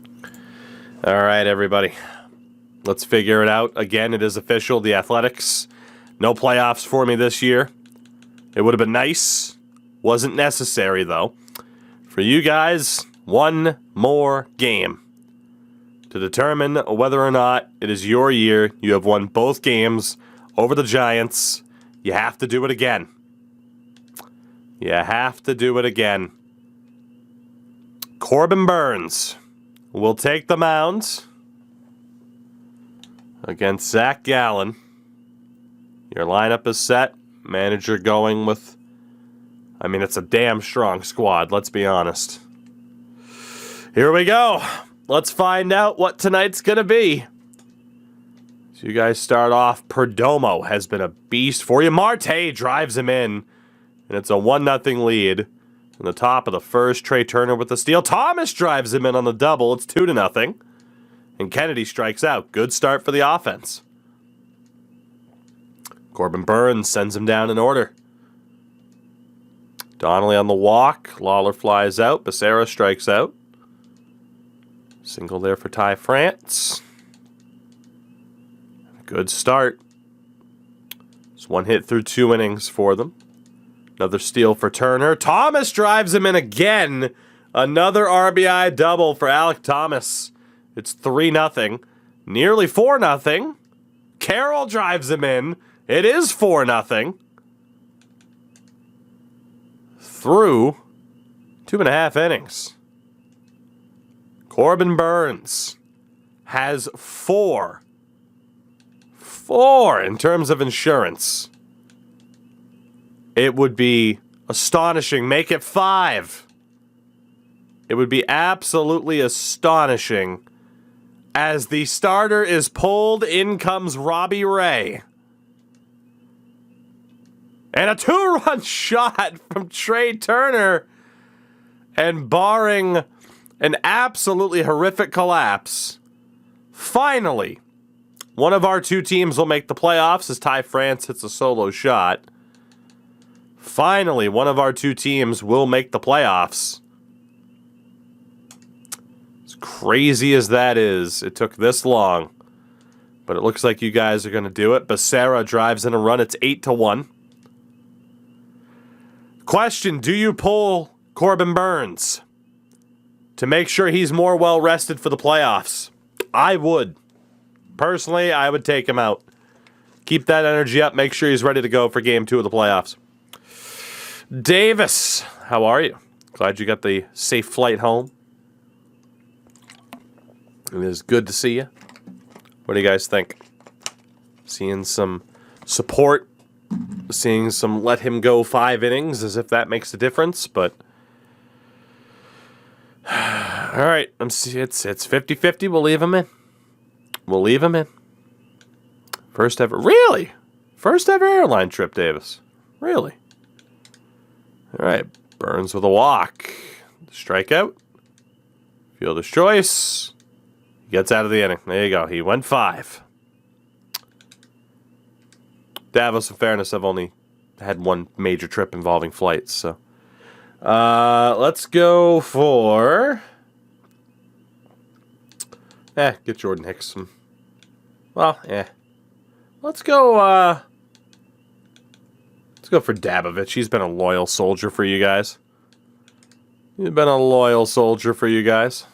All right, everybody. Let's figure it out. Again, it is official. The Athletics, no playoffs for me this year. It would have been nice. Wasn't necessary, though. For you guys, one more game to determine whether or not it is your year. You have won both games over the Giants. You have to do it again. You have to do it again. Corbin Burns will take the mound against Zach Gallen. Your lineup is set. Manager going with, I mean, it's a damn strong squad, let's be honest. Here we go. Let's find out what tonight's going to be. So you guys start off. Perdomo has been a beast for you. Marte drives him in, and it's a 1-0 lead. In the top of the first, Trey Turner with the steal. Thomas drives him in on the double. It's 2-0. And Kennedy strikes out. Good start for the offense. Corbin Burns sends him down in order. Donnelly on the walk. Lawler flies out. Becerra strikes out. Single there for Ty France. Good start. It's one hit through 2 innings for them. Another steal for Turner. Thomas drives him in again. Another RBI double for Alek Thomas. It's 3-0. Nearly 4-0. Carroll drives him in. It is 4-0. Through 2.5 innings. Corbin Burns has 4 in terms of insurance. It would be astonishing. Make it 5. It would be absolutely astonishing. As the starter is pulled, in comes Robbie Ray. And a 2-run shot from Trey Turner. And barring an absolutely horrific collapse, finally, one of our 2 teams will make the playoffs as Ty France hits a solo shot. Finally, one of our 2 teams will make the playoffs. As crazy as that is, it took this long. But it looks like you guys are going to do it. Becerra drives in a run. It's 8-1. Question, do you pull Corbin Burns to make sure he's more well-rested for the playoffs? I would. Personally, I would take him out. Keep that energy up. Make sure he's ready to go for Game 2 of the playoffs. Davis, how are you? Glad you got the safe flight home. It is good to see you. What do you guys think? Seeing some support, seeing some let him go 5 innings, as if that makes a difference, but all right, it's 50-50. We'll leave him in. We'll leave him in. First ever, really? First ever airline trip, Davis. Really? All right, Burns with a walk. Strikeout. Fielder's choice. Gets out of the inning. There you go. He went 5. Davos, in fairness, I've only had 1 major trip involving flights, so. Let's go for... get Jordan Hicks some... Well, Let's go for Dabovich. He's been a loyal soldier for you guys. He's been a loyal soldier for you guys.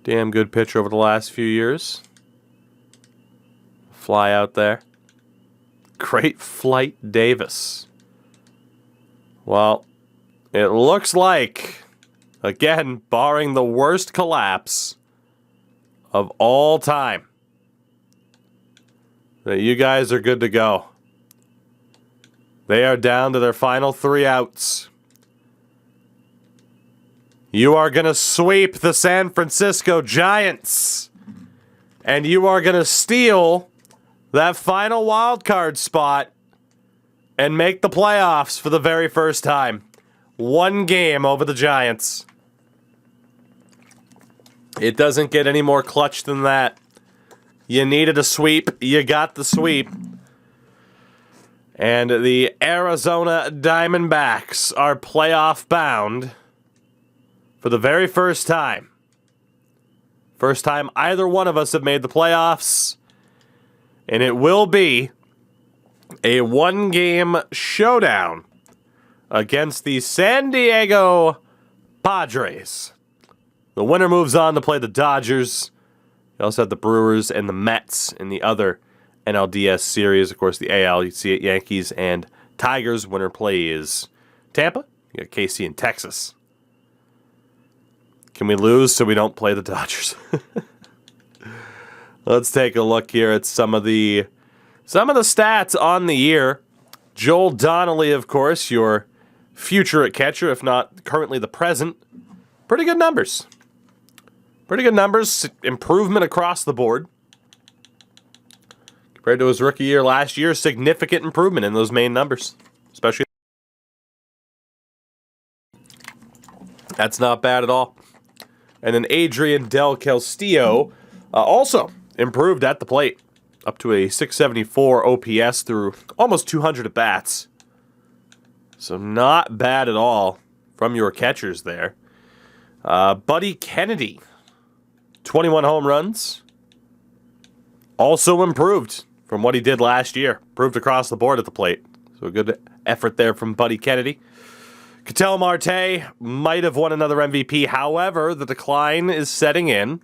Damn good pitcher over the last few years. Fly out there. Great flight, Davis. Well, it looks like, again, barring the worst collapse of all time, that you guys are good to go. They are down to their final 3 outs. You are going to sweep the San Francisco Giants. And you are going to steal that final wild card spot and make the playoffs for the very first time. 1 game over the Giants. It doesn't get any more clutch than that. You needed a sweep. You got the sweep. And the Arizona Diamondbacks are playoff bound for the very first time. First time either one of us have made the playoffs. And it will be a one-game showdown against the San Diego Padres. The winner moves on to play the Dodgers. You also have the Brewers and the Mets in the other NLDS series. Of course, the AL, you see it, Yankees and Tigers. Winner plays Tampa. You got KC and Texas. Can we lose so we don't play the Dodgers? Let's take a look here at some of the stats on the year. Joel Donnelly, of course, your future at catcher, if not currently the present. Pretty good numbers. Pretty good numbers. Improvement across the board. Compared to his rookie year last year, significant improvement in those main numbers. Especially. That's not bad at all. And then Adrian Del Castillo also improved at the plate. Up to a 674 OPS through almost 200 at-bats. So not bad at all from your catchers there. Buddy Kennedy, 21 home runs. Also improved from what he did last year. Improved across the board at the plate. So a good effort there from Buddy Kennedy. Ketel Marte might have won another MVP. However, the decline is setting in.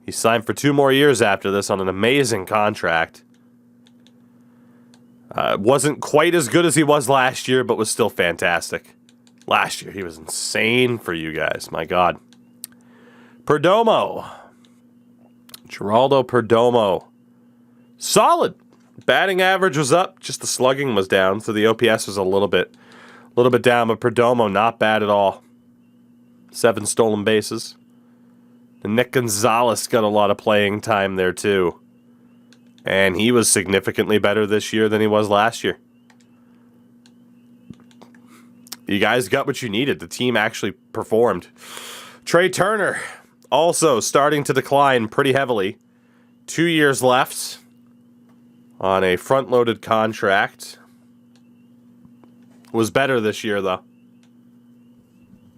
He signed for 2 more years after this on an amazing contract. Wasn't quite as good as he was last year, but was still fantastic. Last year, he was insane for you guys. My God. Perdomo. Geraldo Perdomo. Solid. Batting average was up. Just the slugging was down, so the OPS was a little bit down. But Perdomo, not bad at all. 7 stolen bases. And Nick Gonzalez got a lot of playing time there, too. And he was significantly better this year than he was last year. You guys got what you needed. The team actually performed. Trey Turner, also starting to decline pretty heavily. 2 years left on a front-loaded contract. Was better this year, though.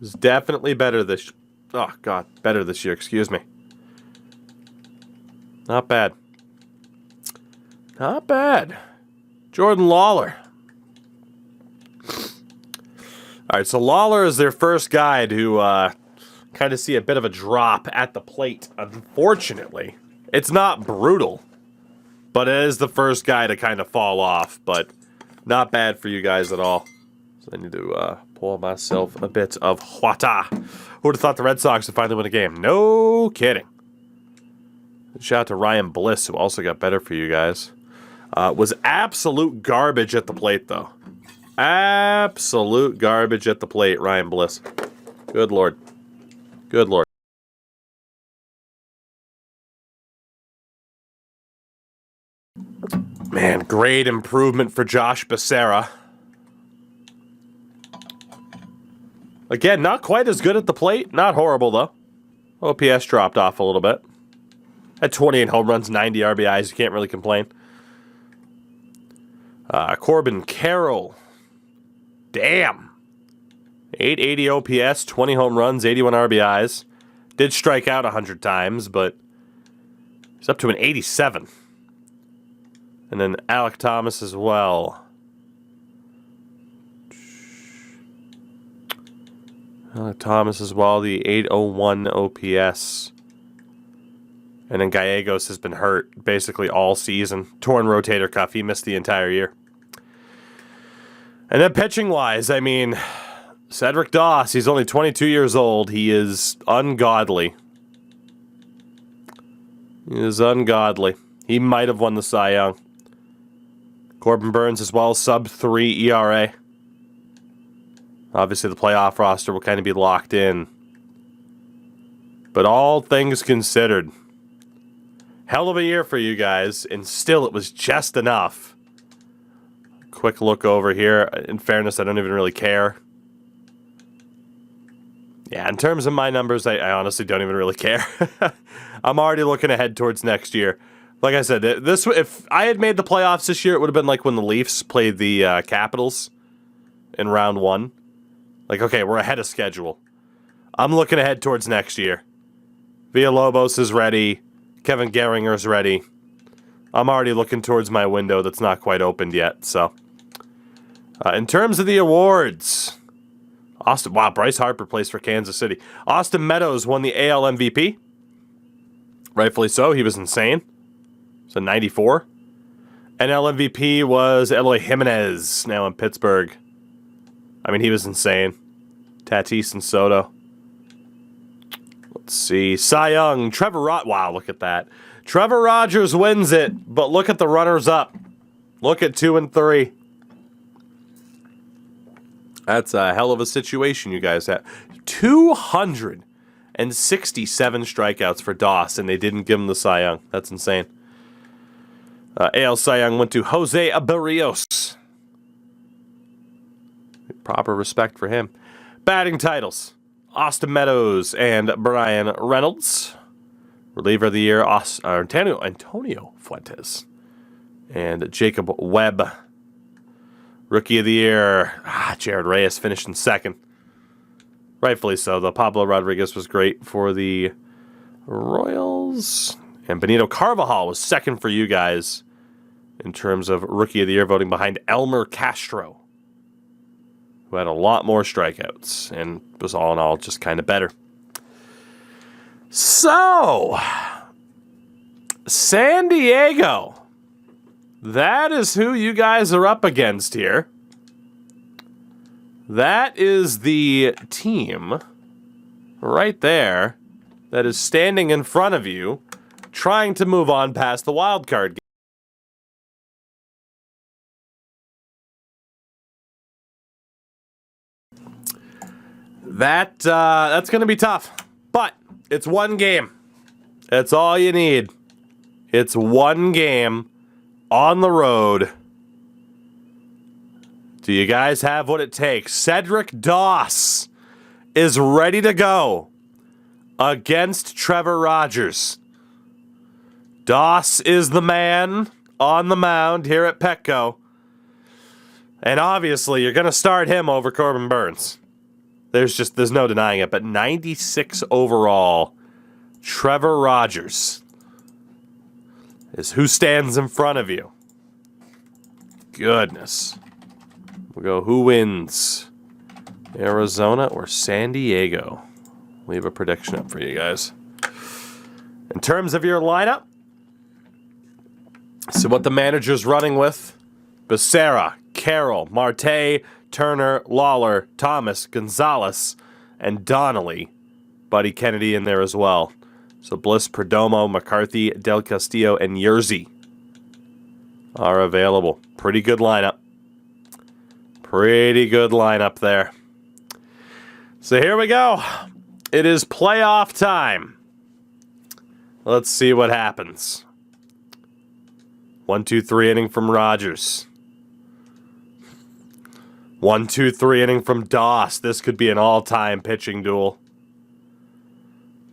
Was definitely better this year. Oh, God. Better this year. Excuse me. Not bad. Not bad. Jordan Lawler. All right, so Lawler is their first guy to kind of see a bit of a drop at the plate, unfortunately. It's not brutal, but it is the first guy to kind of fall off, but not bad for you guys at all. So I need to pour myself a bit of water. Who would have thought the Red Sox would finally win a game? No kidding. Shout out to Ryan Bliss, who also got better for you guys. Was absolute garbage at the plate, though. Absolute garbage at the plate, Ryan Bliss. Good Lord. Good Lord. Man, great improvement for Josh Becerra. Again, not quite as good at the plate. Not horrible, though. OPS dropped off a little bit. At 28 home runs, 90 RBIs. You can't really complain. Corbin Carroll. Damn. 880 OPS, 20 home runs, 81 RBIs. Did strike out 100 times, but he's up to an 87. And then Alec Thomas as well. Thomas as well, the 801 OPS. And then Gallegos has been hurt basically all season. Torn rotator cuff. He missed the entire year. And then pitching-wise, I mean, Cedric Doss, he's only 22 years old. He is ungodly. He is ungodly. He might have won the Cy Young. Corbin Burns as well, sub-3 ERA. Obviously, the playoff roster will kind of be locked in. But all things considered, hell of a year for you guys, and still it was just enough. Quick look over here. In fairness, I don't even really care. Yeah, in terms of my numbers, I honestly don't even really care. I'm already looking ahead towards next year. Like I said, if I had made the playoffs this year, it would have been like when the Leafs played the Capitals in round 1. Like, okay, we're ahead of schedule. I'm looking ahead towards next year. Villalobos is ready. Kevin Gehringer's ready. I'm already looking towards my window that's not quite opened yet. So, in terms of the awards, Bryce Harper plays for Kansas City. Austin Meadows won the AL MVP. Rightfully so. He was insane. It's a 94. NL MVP was Eloy Jimenez, now in Pittsburgh. I mean, he was insane. Tatis and Soto. Let's see. Cy Young, wow, look at that. Trevor Rogers wins it, but look at the runners-up. Look at 2 and 3. That's a hell of a situation you guys have. 267 strikeouts for Doss, and they didn't give him the Cy Young. That's insane. AL Cy Young went to Jose Barrios. Proper respect for him. Batting titles. Austin Meadows and Brian Reynolds. Reliever of the year, Antonio Fuentes. And Jacob Webb. Rookie of the year, Jared Reyes finished in second. Rightfully so, though. Pablo Rodriguez was great for the Royals. And Benito Carvajal was second for you guys in terms of Rookie of the Year, voting behind Elmer Castro, who had a lot more strikeouts and was all in all just kind of better. So, San Diego. That is who you guys are up against here. That is the team right there that is standing in front of you, trying to move on past the wild card game. That's going to be tough, but it's one game. That's all you need. It's one game on the road. Do you guys have what it takes? Cedric Doss is ready to go against Trevor Rogers. Doss is the man on the mound here at Petco. And obviously, you're going to start him over Corbin Burns. There's no denying it. But 96 overall, Trevor Rogers is who stands in front of you. Goodness. We'll go who wins, Arizona or San Diego. Leave a prediction up for you guys. In terms of your lineup, so what the manager's running with: Becerra, Carroll, Marte, Turner, Lawler, Thomas, Gonzalez, and Donnelly. Buddy Kennedy in there as well. So Bliss, Perdomo, McCarthy, Del Castillo, and Yerzy are available. Pretty good lineup. Pretty good lineup there. So here we go. It is playoff time. Let's see what happens. 1-2-3 inning from Rogers. 1-2-3 inning from Doss. This could be an all-time pitching duel.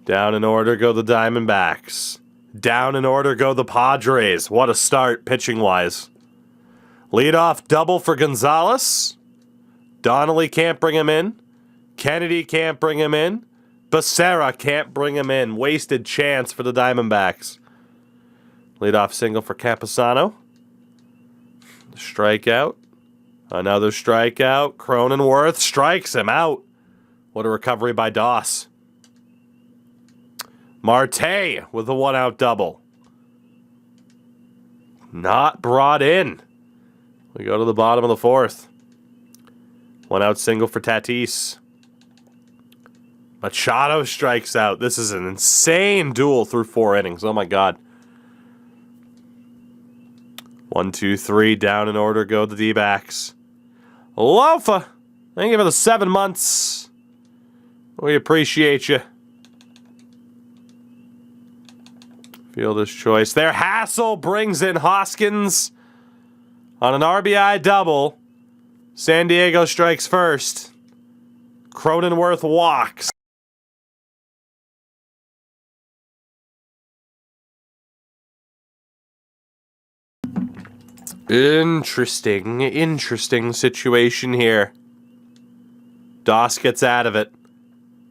Down in order go the Diamondbacks. Down in order go the Padres. What a start pitching-wise. Leadoff double for Gonzalez. Donnelly can't bring him in. Kennedy can't bring him in. Becerra can't bring him in. Wasted chance for the Diamondbacks. Leadoff single for Campusano. Strikeout. Another strikeout. Cronenworth strikes him out. What a recovery by Doss. Marte with a one-out double. Not brought in. We go to the bottom of the fourth. One-out single for Tatis. Machado strikes out. This is an insane duel through 4 innings. Oh, my God. 1-2-3, down in order go the D-backs. Lofa, thank you for the 7 months. We appreciate you. Fielder's choice there. Hassel brings in Hoskins on an RBI double. San Diego strikes first. Cronenworth walks. Interesting situation here. Doss gets out of it.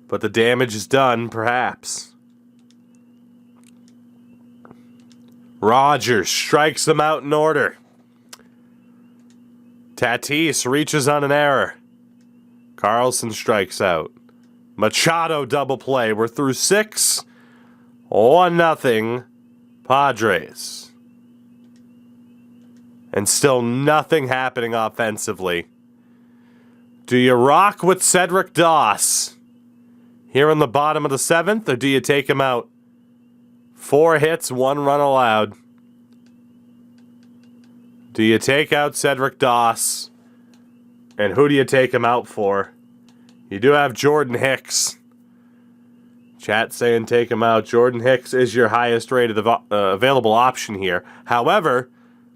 but the damage is done, perhaps. Rogers strikes him out in order. Tatis reaches on an error. Carlson strikes out. Machado double play. We're through 6. 1-0 Padres. And still nothing happening offensively. Do you rock with Cedric Doss here in the bottom of the 7th, or do you take him out? 4 hits, 1 run allowed. Do you take out Cedric Doss? And who do you take him out for? You do have Jordan Hicks. Chat saying take him out. Jordan Hicks is your highest rated available option here. However,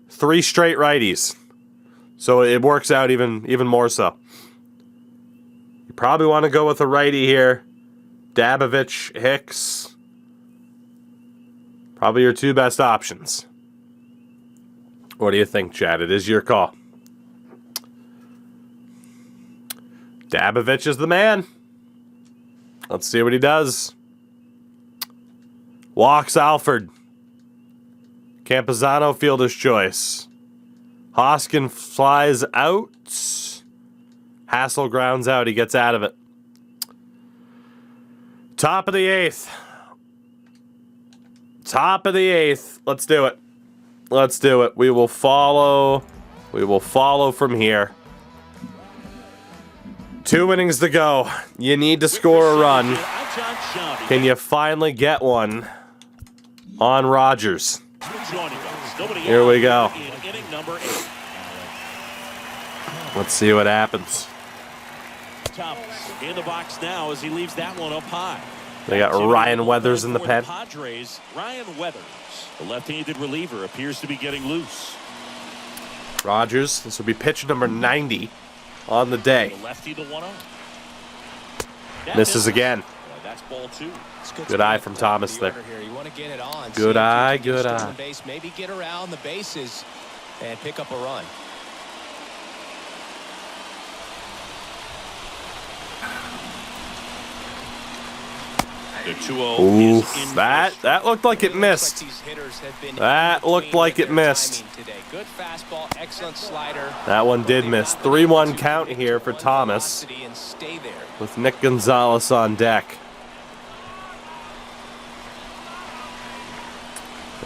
3 straight righties. So it works out even more so. You probably want to go with a righty here. Dabovich, Hicks. Probably your 2 best options. What do you think, Chad? It is your call. Dabovich is the man. Let's see what he does. Walks Alford. Campazano, fielder's choice. Hoskin flies out. Hassel grounds out. He gets out of it. Top of the 8th. Top of the 8th. Let's do it. Let's do it. We will follow. We will follow from here. 2 innings to go. You need to score a run. Can you finally get one on Rogers? Here we go. Let's see what happens. In the box now as he leaves that one up high. They got Ryan Weathers in the pen. Padres, Ryan Weathers, the left-handed reliever, appears to be getting loose. Rogers, this will be pitch number 90 on the day. The lefty to 1-0. Misses again. That's ball 2. Good eye from Thomas there. You want to get it on. Good eye, good eye. Base, maybe get around the bases and pick up a run. The 2-0 Oof, that looked like it missed. That looked like it missed. Good fastball, excellent slider. That one did miss. 3-1 count here for Thomas with Nick Gonzalez on deck.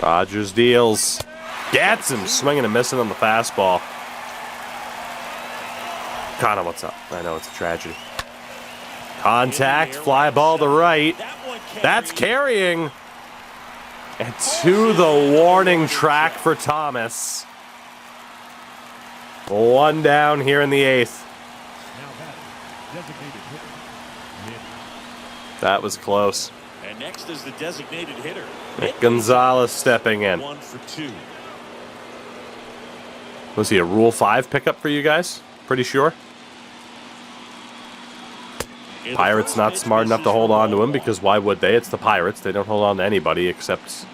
Rogers deals. Gets him, swinging and missing on the fastball. Connor, what's up? I know it's a tragedy. Contact, fly ball to right. That's carrying. And to the warning track for Thomas. 1 down here in the 8th. That was close. And next is the designated hitter. Nick Gonzalez stepping in. 1 for 2. Was he a Rule 5 pickup for you guys? Pretty sure. Pirates not smart enough to hold on to him because why would they? It's the Pirates. They don't hold on to anybody except,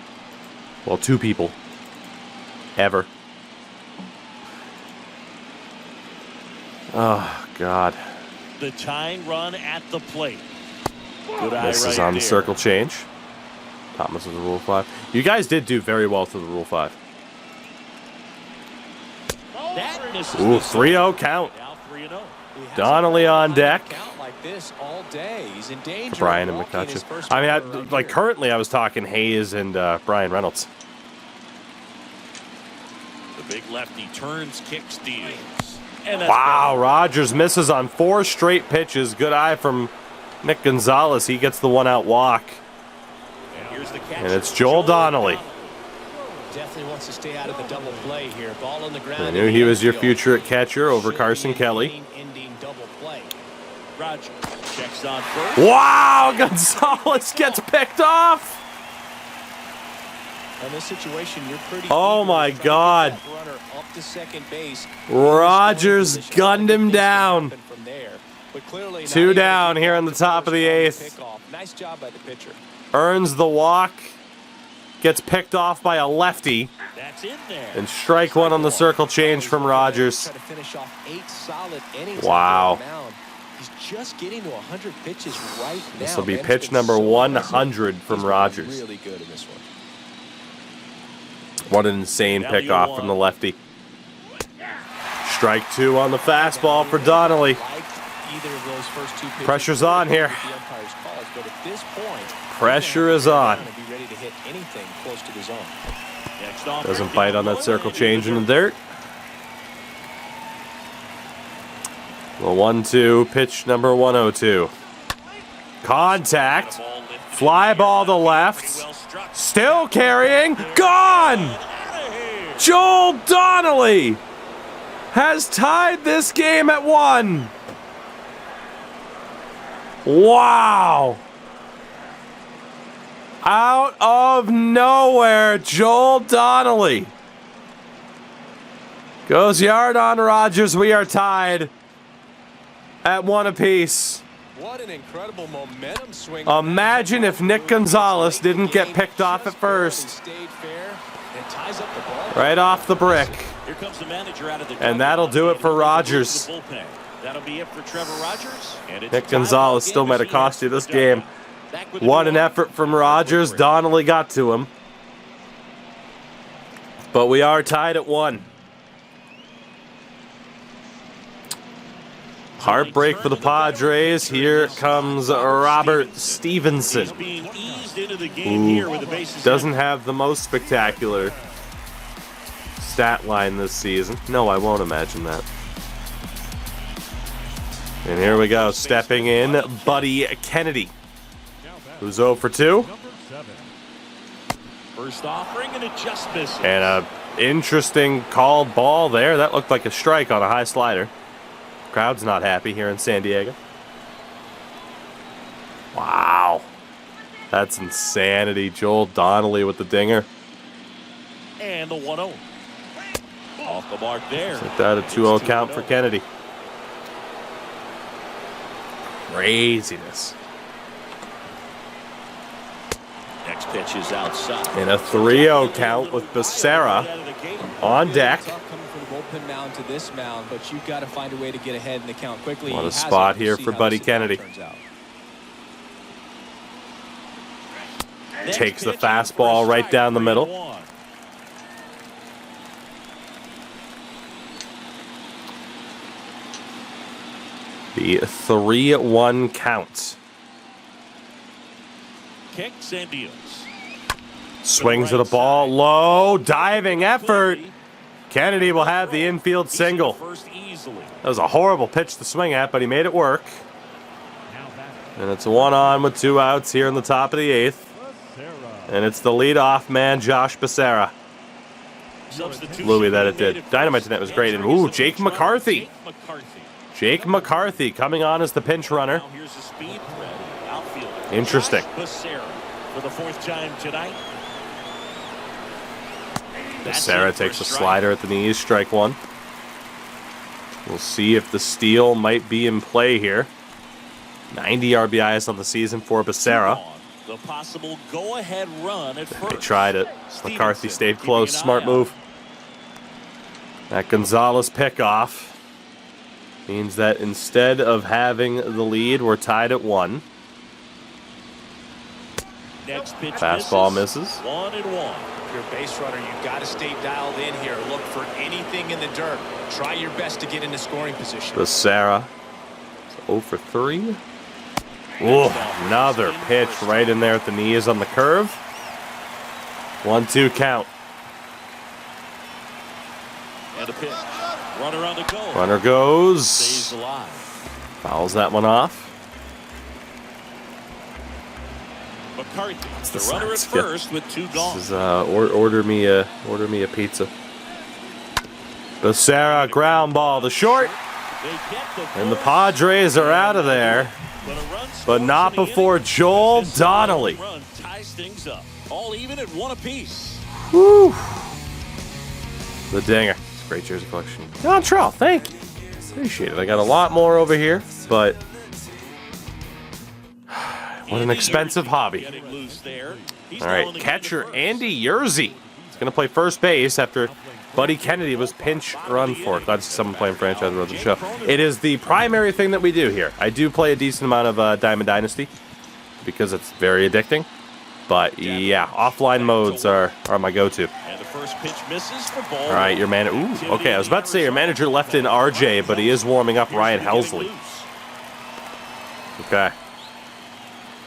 well, 2 people. Ever. Oh, God. The tying run at the plate. This is on the circle change. Thomas with the Rule 5. You guys did do very well through the Rule 5. Ooh, 3-0 count. Donnelly on deck. For Brian and McCutcheon. I mean, currently I was talking Hayes and Brian Reynolds. The big lefty turns, kicks, deals. Wow, Rogers misses on 4 straight pitches. Good eye from Nick Gonzalez. He gets the 1-out walk. And it's Joel Donnelly. Definitely wants to stay out of the double play here. Ball on the ground. I knew he was your future at catcher over Carson Kelly. Rogers checks on first. Wow, Gonzalez gets picked off. In this situation, you're pretty oh my God. Rogers gunned him down. 2 down here on the top of the 8th. Nice job by the pitcher. Earns the walk. Gets picked off by a lefty. That's in there. And strike 1 on the circle change from Rogers. Wow. He's just getting to 100 pitches right now. This will be man. pitch It's number so 100 from He's Rogers. really good in this one. What an insane pickoff from the lefty. Strike 2 on the fastball for Donnelly. Pressure's on here. Pressure is on. Doesn't bite on that circle change in the dirt. The 1-2, pitch number 102. Contact. Fly ball to left. Still carrying. Gone! Joel Donnelly has tied this game at 1. Wow. Out of nowhere, Joel Donnelly goes yard on Rogers. We are tied at 1 apiece. What an incredible momentum swing. Imagine if Nick Gonzalez didn't get picked off at first. Right off the brick. Here comes the manager out of the And that'll do it for Rogers. That'll be it for Trevor Rogers. Nick Gonzalez still might have cost you this game. What an effort from Rogers. Donnelly got to him. But we are tied at 1. Heartbreak for the Padres. Here comes Robert Stevenson, who doesn't have the most spectacular stat line this season. No, I won't imagine that. And here we go, stepping in, Buddy Kennedy, who's 0 for 2. First offering and it just misses. And a interesting called ball there. That looked like a strike on a high slider. Crowd's not happy here in San Diego. Wow. That's insanity. Joel Donnelly with the dinger. And the 1-0. Off the mark there. Like that, a 2-0 count for Kennedy. Craziness. Next pitch is outside. And a 3-0 count with Becerra on deck. Bullpen mound to this mound, but you've got to find a way to get ahead in the count quickly. What a spot here for Buddy Kennedy. Takes the fastball right down the middle. The 3-1 count. Kicks and deals. Swings at a ball low, diving effort. Kennedy will have the infield single. That was a horrible pitch to swing at, but he made it work. And it's 1 on with 2 outs here in the top of the 8th. And it's the leadoff man, Josh Becerra. Louis that it did. Dynamite tonight was great. And ooh, Jake McCarthy. Jake McCarthy coming on as the pinch runner. Interesting. For the 4th time tonight. Becerra takes a slider at the knees, strike 1. We'll see if the steal might be in play here. 90 RBIs on the season for Becerra. The possible go-ahead run at first. They tried it. McCarthy stayed close. Smart move. That Gonzalez pickoff means that instead of having the lead, we're tied at 1. Next pitch fastball misses. 1-1. If you're a base runner, you've got to stay dialed in here. Look for anything in the dirt. Try your best to get into scoring position. Becerra 0 for 3. Ooh, another pitch right in there at the knees on the curve. 1-2 count. And a pitch. Runner on the go. Runner goes. Stays alive. Fouls that one off. McCarthy, the runner at first with 2 gone. This is order me a pizza. Becerra ground ball to short, and the Padres are out of there, but not before Joel Donnelly. Ties things up. All even at 1 apiece. Woo! The dinger. It's a great jersey collection. John Trell, thank you. Appreciate it. I got a lot more over here, but what an expensive hobby. All right, catcher Andy Yerzy is going to play first base after Buddy Kennedy was pinch run for. Glad to see someone playing franchise road to the show. It is the primary thing that we do here. I do play a decent amount of Diamond Dynasty because it's very addicting. But yeah, offline modes are my go-to. All right, your man. Ooh, okay. I was about to say your manager left in RJ, but he is warming up Ryan Helsley. Okay.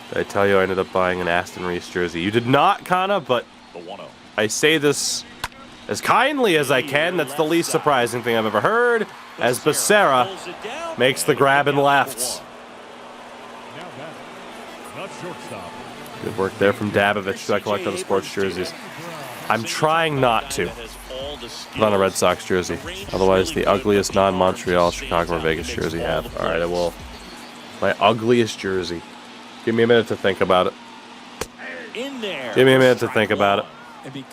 Did I tell you I ended up buying an Aston Reese jersey? You did not, Kana, but I say this as kindly as I can. That's the least surprising thing I've ever heard. As Becerra makes the grab and left. Good work there from Dabovich. Do I collect other sports jerseys? I'm trying not to. Put on a Red Sox jersey. Otherwise, the ugliest non-Montreal, Chicago, or Vegas jersey I have. All right, I will. My ugliest jersey. Give me a minute to think about it. Give me a minute to think about it.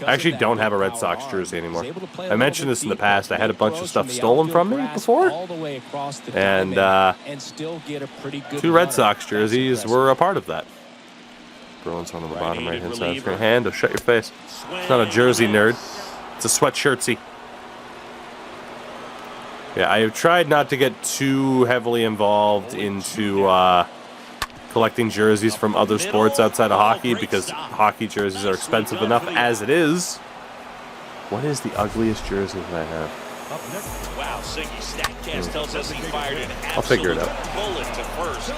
I actually don't have a Red Sox jersey anymore. I mentioned this in the past. I had a bunch of stuff stolen from me before. And 2 Red Sox jerseys were a part of that. Bruins on the bottom right-hand side of your hand. Oh, shut your face. It's not a jersey, nerd. It's a sweatshirtsy. Yeah, I have tried not to get too heavily involved into collecting jerseys from other sports outside of hockey because hockey jerseys are expensive enough as it is. What is the ugliest jersey that I have? Wow, Siggy's StatCast tells us he fired an I'll figure it out. bullet to first.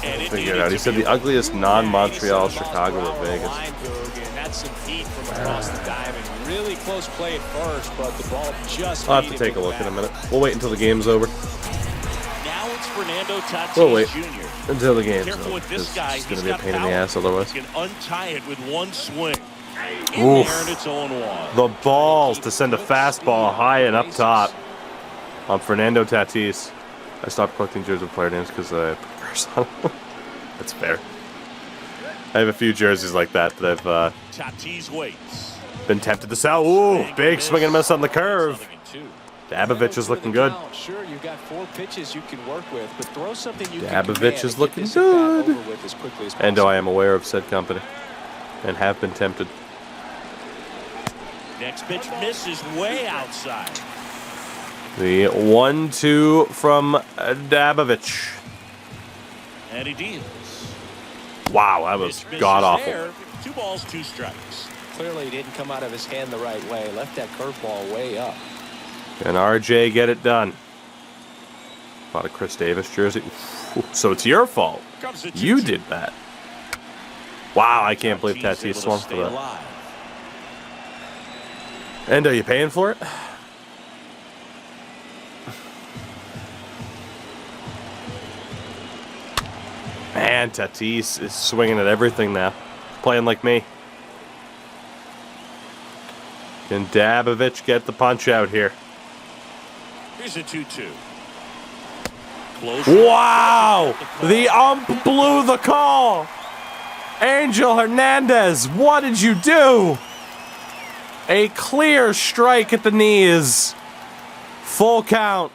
And Figure it out. He said the ugliest non-Montreal, Chicago, or Vegas. That's some heat from across the diamond. Really close play at first, but the ball just. I'll have to take a look in a minute. We'll wait until the game's over. Now it's Fernando Tatis We'll wait Jr. until the game's Careful over. with this guy. It's going to be a pain in the ass otherwise. He can untie it with one swing. In Oof. there, and it's 0-1. The balls to send a fastball high and up top on Fernando Tatis. I stopped collecting jerseys with player names because I put curse on them. That's fair. I have a few jerseys like that I've Tatis waits. been tempted to sell. Ooh, big swing and miss on the curve. Dabovich is looking good. Sure, you've got 4 pitches you can work with, but throw something you Dabovich is looking good. And I am aware of said company and have been tempted. Next pitch misses way outside. The 1-2 from Dabovich. And he deals. Wow, that was god-awful. 2 balls, 2 strikes. Clearly, he didn't come out of his hand the right way. Left that curveball way up. And RJ get it done. Bought a Chris Davis jersey. So it's your fault. You did that. Wow, I can't believe Tatis swung for that. And are you paying for it? Man, Tatis is swinging at everything now. Playing like me. Can Dabovich get the punch out here? Here's a 2-2. Close. Wow! The ump blew the call! Angel Hernandez, what did you do? A clear strike at the knees. Full count.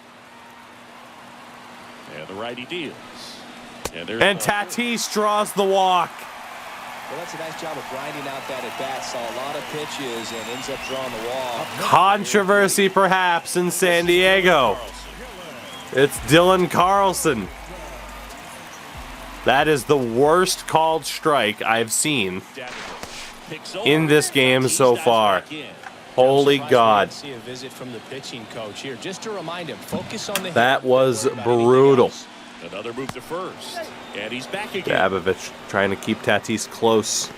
And the righty deals. And Tatis draws the walk. Well, that's a nice job of grinding out that at-bat. Saw a lot of pitches and ends up drawing the wall. Controversy perhaps in San Diego. It's Dylan Carlson. That is the worst called strike I've seen in this game so far. Holy God. See a visit from the pitching coach here, just to remind him, focus on the. That was brutal. Another move to first. And he's back again. Dabovich trying to keep Tatis close.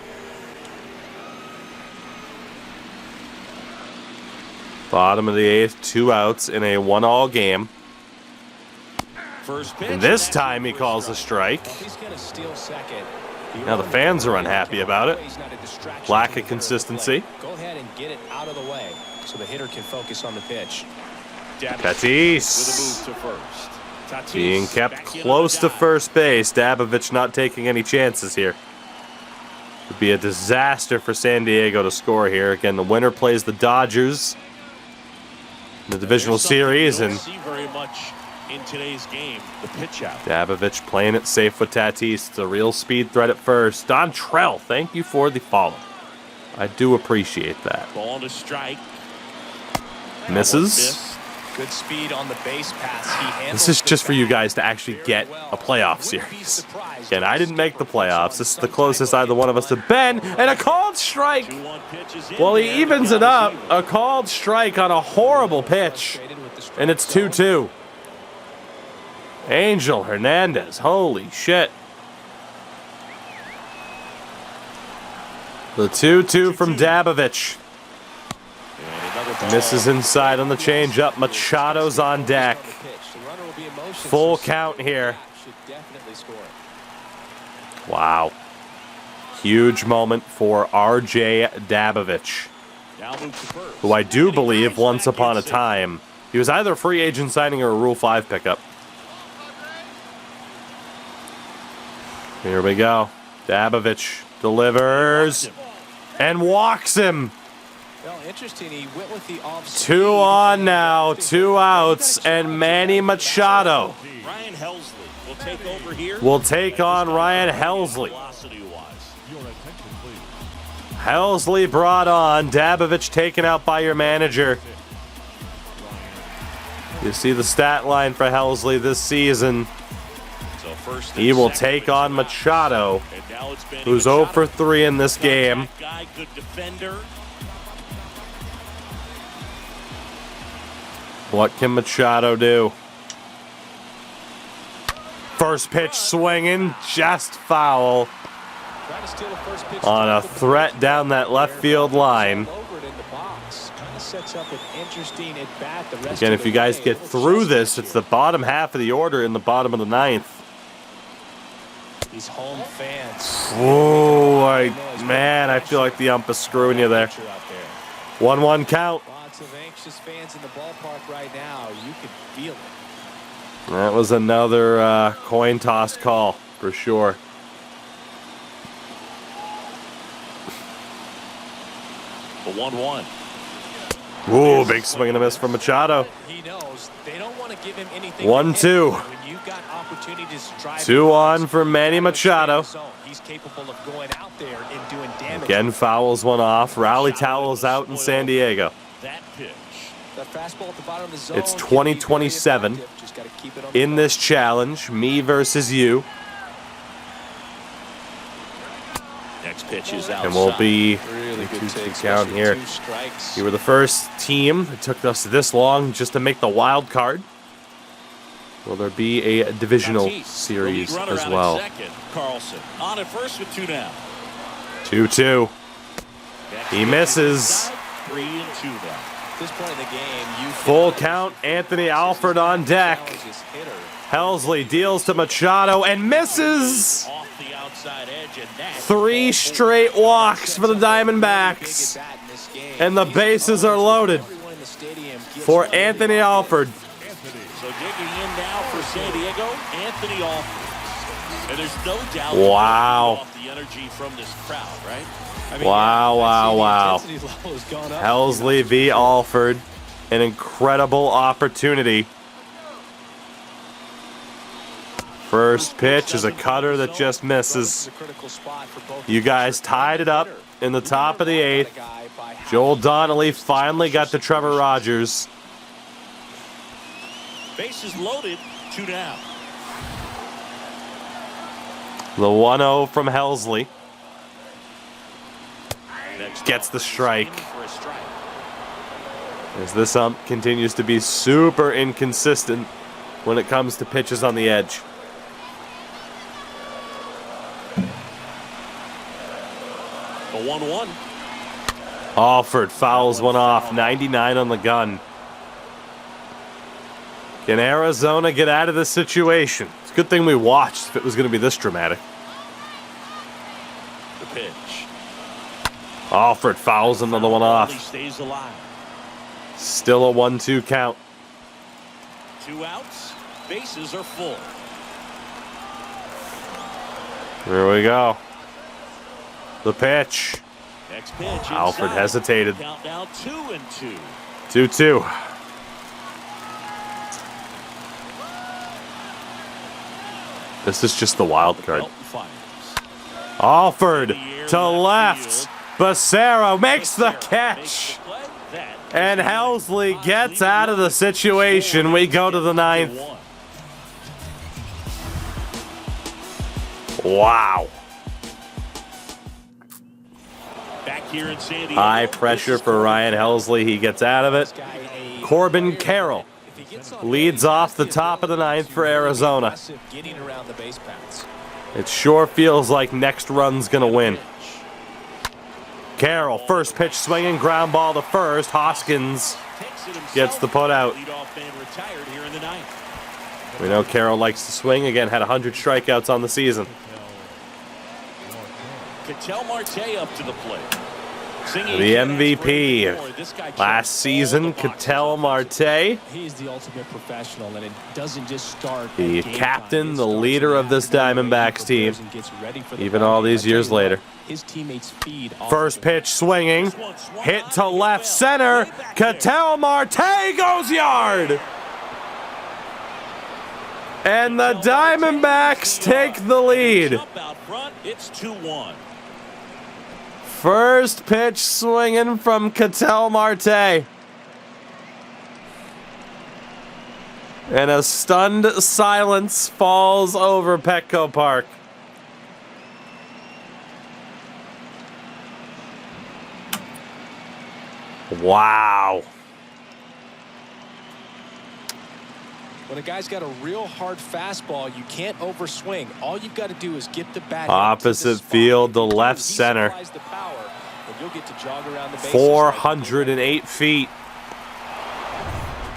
Bottom of the 8th, 2 outs in a 1-all game. First pitch, and this time he calls a strike. He's gonna steal second. Now the fans are unhappy about it. Lack of consistency. Go ahead and get it out of the way so the hitter can focus on the pitch. Tatis with a move to first. Tatis being kept close to first base. Dabovich not taking any chances here. It would be a disaster for San Diego to score here. Again, the winner plays the Dodgers in the divisional series, and see very much in today's game, the pitch out. Dabovich playing it safe with Tatis. It's a real speed threat at first. Dontrell, thank you for the follow. I do appreciate that. Ball to strike. Misses. Good speed on the base pass. This is just for you guys to actually get a playoff series. And I didn't make the playoffs. This is the closest either one of us have been. And a called strike. Well, he evens it up. A called strike on a horrible pitch. And it's 2-2. Angel Hernandez. Holy shit. The 2-2 from Dabovich. Misses inside on the changeup. Machado's on deck. Full count here. Wow. Huge moment for R.J. Dabovich, who I do believe once upon a time, he was either a free agent signing or a Rule 5 pickup. Here we go. Dabovich delivers and walks him. Well, interesting. He went with the off. 2 on now, 2 outs, and Manny Machado Ryan Helsley will take over here. will take on Ryan Helsley. Helsley brought on, Dabovich taken out by your manager. You see the stat line for Helsley this season. He will take on Machado, who's 0 for 3 in this game. What can Machado do? First pitch swinging, just foul. On a threat down that left field line. Again, if you guys get through this, it's the bottom half of the order in the bottom of the 9th. These home fans. Oh, man, I feel like the ump is screwing you there. 1-1 count. Lots of anxious fans in the ballpark right now. You can feel it. That was another coin toss call for sure. The 1-1. Ooh, big swing and a miss from Machado. He knows they don't want to give him anything. 1-2. When you've got opportunities to drive 2 on for Manny Machado. He's capable of going out there and doing damage. Again, fouls one off. Rally towels out in San Diego. That pitch. That fastball at the bottom of the zone. It's 2027 in this challenge. Me versus you. Next pitch is outside. And we'll be Really good 2-2 count here. 2 strikes. You were the first team. It took us this long just to make the wild card. Will there be a divisional series as well? Carlson on at first with 2 down. 2-2. He misses. 3-2 now. At this point in the game, you Full count. Anthony Alford on deck. Helsley deals to Machado and misses. Off the outside edge, and that 3 straight walks for the Diamondbacks. And the bases are loaded for Anthony Alford. So digging in now for San Diego, Anthony Alford. And there's no doubt Wow. off the energy from this crowd, right? Wow. Helsley v. Alford. An incredible opportunity. First pitch is a cutter that just misses. You guys tied it up in the top of the 8th. Joel Donnelly finally got to Trevor Rogers. Bases loaded, 2 down. The 1-0 from Helsley. Next Gets the strike. for a strike. As this ump continues to be super inconsistent when it comes to pitches on the edge. The 1-1. Alford fouls one off. 99 on the gun. Can Arizona get out of this situation? It's a good thing we watched if it was going to be this dramatic. The pitch. Alford fouls another one He off. stays alive. Still a 1-2 count. 2 outs. Bases are full. Here we go. The pitch. Next pitch. Alford inside. hesitated. Count now 2-2. 2-2. This is just the wild card. Belton fires. Alford to left. Becerra makes the catch. That And Helsley gets out of the situation. We go to the ninth. Wow. Back here in San Diego, High pressure for Ryan Helsley. He gets out of it. Corbin Carroll leads off the top of the ninth for Arizona. It sure feels like next run's going to win. Carroll, first pitch swinging, ground ball to first. Hoskins gets the put out. We know Carroll likes to swing. Again, had 100 strikeouts on the season. Ketel Marte up to the plate. The MVP last season, Ketel Marte. He's the ultimate professional, and it doesn't just start. The captain, the leader of this Diamondbacks team, even all these years later. His teammates feed. First pitch swinging, hit to left center. Ketel Marte goes yard. And the Diamondbacks take the lead. It's 2-1. First pitch swinging from Ketel Marte. And a stunned silence falls over Petco Park. Wow. When a guy's got a real hard fastball, you can't overswing. All you've got to do is get the bat opposite field to left center. 408 feet.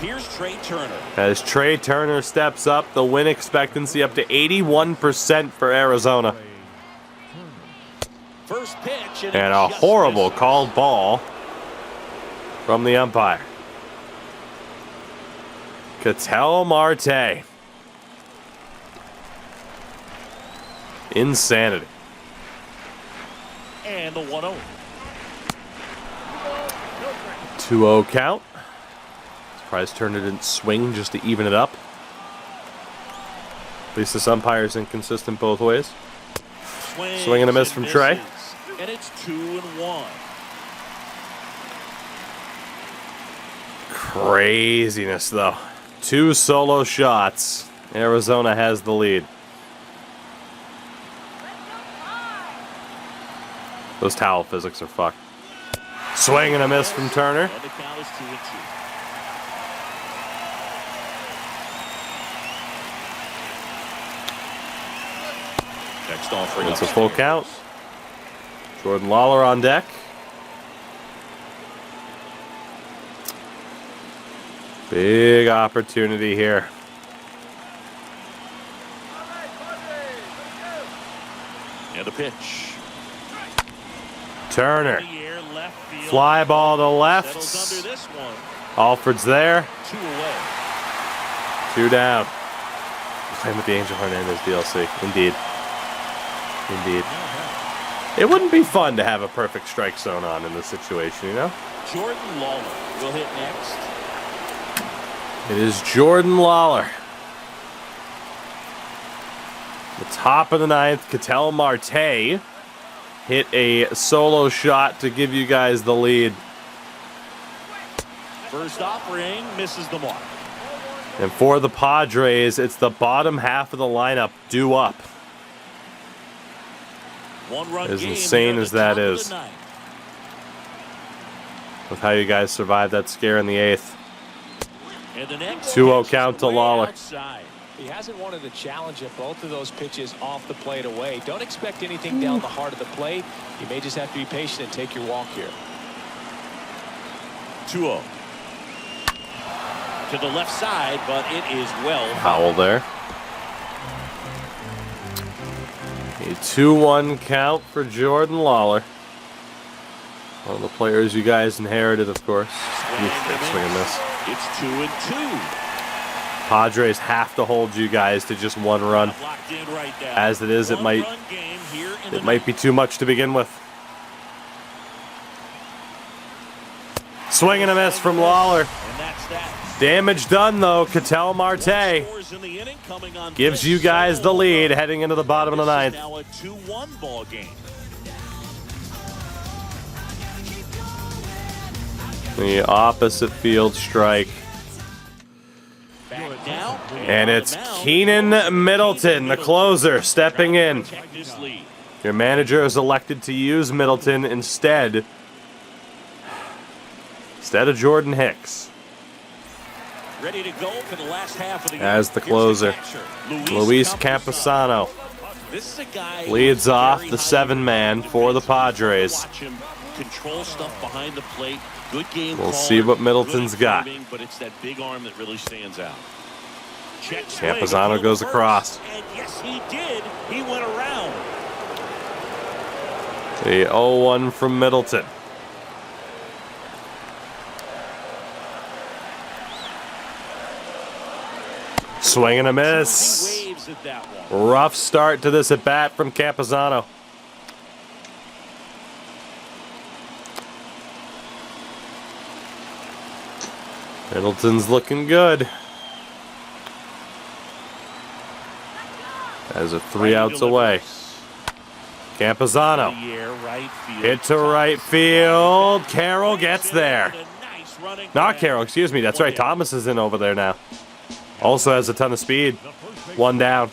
Here's Trey Turner. As Trey Turner steps up, the win expectancy up to 81% for Arizona. First pitch and a horrible called ball from the umpire. Ketel Marte. Insanity. And the 1-0. 2-0 count. Surprised Turner didn't swing just to even it up. At least this umpire's inconsistent both ways. Swing and a miss from Trey. And it's 2-1. Craziness, though. 2 solo shots. Arizona has the lead. Those towel physics are fucked. Swing and a miss from Turner. And the count is 2-2. Next offering. It's a full count. Jordan Lawler on deck. Big opportunity here. And the pitch. Turner. Fly ball to left. Alford's there. 2 away. 2 down. Playing with the Angel Hernandez DLC. Indeed. Indeed. It wouldn't be fun to have a perfect strike zone on in this situation, you know? Jordan Lawler will hit next. It is Jordan Lawler. The top of the ninth, Ketel Marte hit a solo shot to give you guys the lead. First offering misses the mark. And for the Padres, it's the bottom half of the lineup due up. As insane as that is. With how you guys survived that scare in the 8th. 2-0 count to Lawler. He hasn't wanted to challenge at both of those pitches off the plate away. Don't expect anything down the heart of the plate. You may just have to be patient and take your walk here. 2-0. To the left side, but it is well. Foul there. A 2-1 count for Jordan Lawler. One of the players you guys inherited, of course. Swing and miss. It's 2-2. Padres have to hold you guys to just 1 run. As it is, it might be too much to begin with. Swing and a miss from Lawler. Damage done, though. Ketel Marte gives you guys the lead heading into the bottom of the 9th. Now a 2-1 ball game. The opposite field strike. Back now, And it's Keenan Middleton, the closer, stepping in. protect this lead. Your manager is elected to use Middleton instead of Jordan Hicks. Ready to go for the last half of the As the Here's closer, catcher, Luis Camposano This is a guy leads who's off very the high 7-man for the Padres. Watch him control stuff behind the plate. Good game. We'll caller, see what Middleton's good got. framing, but it's that big arm that really stands out. Check Camposano swing, goes first, across. And yes, he did. He went around. The 0-1 from Middleton. Swing and a miss. He waves at that one. Rough start to this at bat from Camposano. Middleton's looking good. As a 3 outs away. Camposano. The air, right field. Hit to right field. Carroll gets there. Nice running Not grab. Carroll, excuse me. That's right. Thomas is in over there now. Also has a ton of speed. 1 down.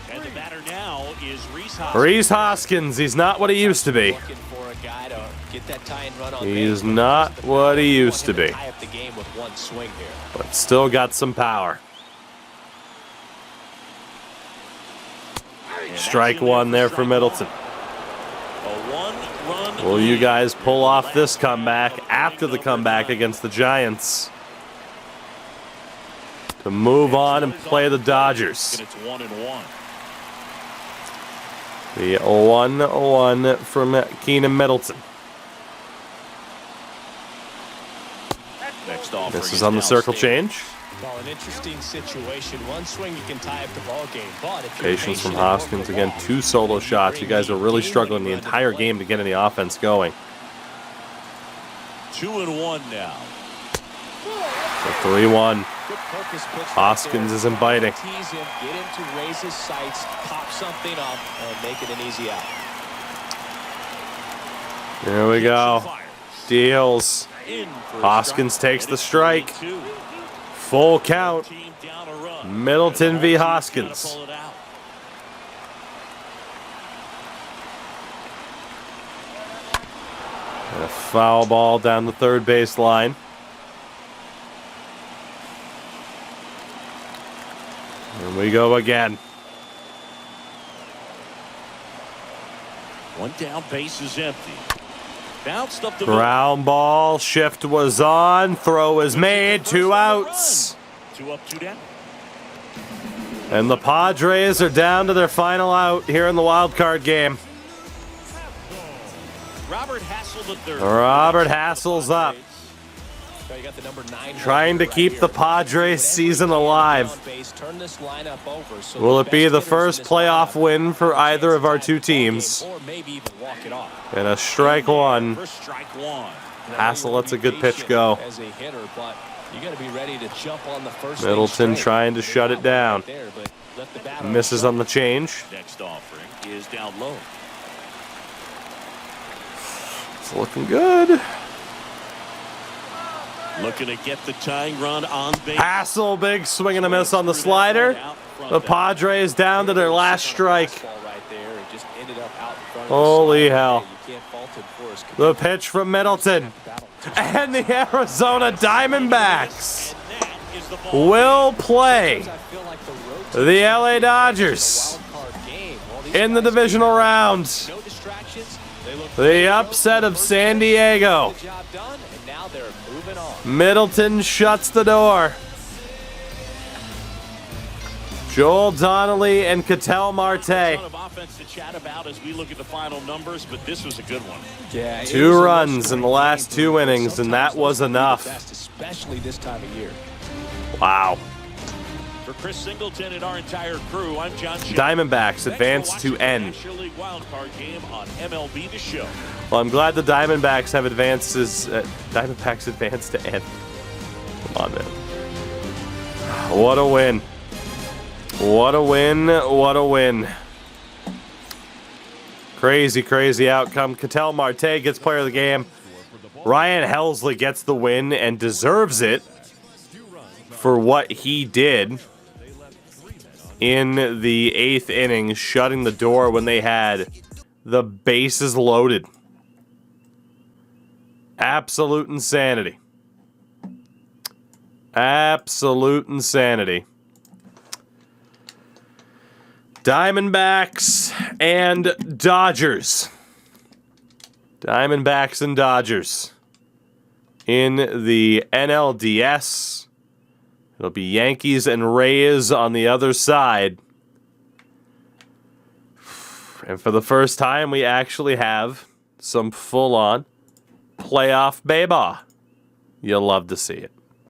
And the batter now is Rhys Hoskins. Rhys Hoskins. He's not what he used to be. Looking for a guy to get that tying run on He's base. not what he used to Want him be. tie up the game with one swing here. But still got some power. And that's Strike in there 1 there for strike Middleton. one. A one-run Will you lead. guys pull off this Last comeback half of after the inning comeback number 9. against the Giants? To move on and play the Dodgers. And it's 1-1. The 1-1 from Keenan Middleton. Next offering This is on the circle outstanding. change. Well, an interesting situation. One swing you can tie up the ball game, but if you're Patience from patient and work Hoskins. the Again, ball, 2 solo you shots. bring You guys the are really game struggling the winning run to entire play. game to get any offense going. 2-1 now. The 3-1. Good focus pitch right Hoskins there. isn't biting. Tease him, get him to raise his sights, pop something up, and make it an easy out. There we go. Fires. Deals. In for a Hoskins strike. takes And the it's strike. 3-2. Full count. Team down a run. Middleton v. Team's gotta Hoskins. pull it out. And a foul ball down the third base line. And we go again. One down, base is empty. Bounced up the middle. Ground ball. Shift was on. Throw is made. 2 outs. 2 up, 2 down. And the Padres are down to their final out here in the wild card game. Robert Hassel the third. Robert Hassel's up. So you got the number 9 Trying to right keep here. the Padres season alive. On base, turn this lineup over so Will the it be best the hitters in first this playoff lineup win for have a either chance of our to tie 2 the ball game, teams? or maybe even walk it off. And a strike 1. First strike 1. Hassel lets a good pitch go. As a hitter, but you got to be ready to jump on the first thing Middleton straight. trying to shut it down. There, but let the batter Misses on the change. Next offering is down low. It's looking good. Looking to get the tying run on base. Hassel, big swing and a miss on the slider. The Padres down to their last strike. Holy hell. The pitch from Middleton. And the Arizona Diamondbacks will play the LA Dodgers in the divisional round. The upset of San Diego. Middleton shuts the door. Joel Donnelly and Ketel Marte. A ton of offense to chat about as we look at the final numbers, but this was a good one. Yeah, 2 runs in the last 2 innings, and that was enough. Especially this time of year. Wow. For Chris Singleton and our entire crew, I'm John Shea. Diamondbacks Thanks for advance watching to the N. National League wildcard game on MLB The Show. Well, I'm glad the Diamondbacks have advances. Diamondbacks advance to N. Come on, man. What a win. What a win. What a win. Crazy, crazy outcome. Ketel Marte gets player of the game. Ryan Helsley gets the win and deserves it for what he did in the 8th inning, shutting the door when they had the bases loaded. Absolute insanity. Absolute insanity. Diamondbacks and Dodgers. Diamondbacks and Dodgers. In the NLDS. It'll be Yankees and Rays on the other side. And for the first time, we actually have some full-on playoff baseball. You'll love to see it.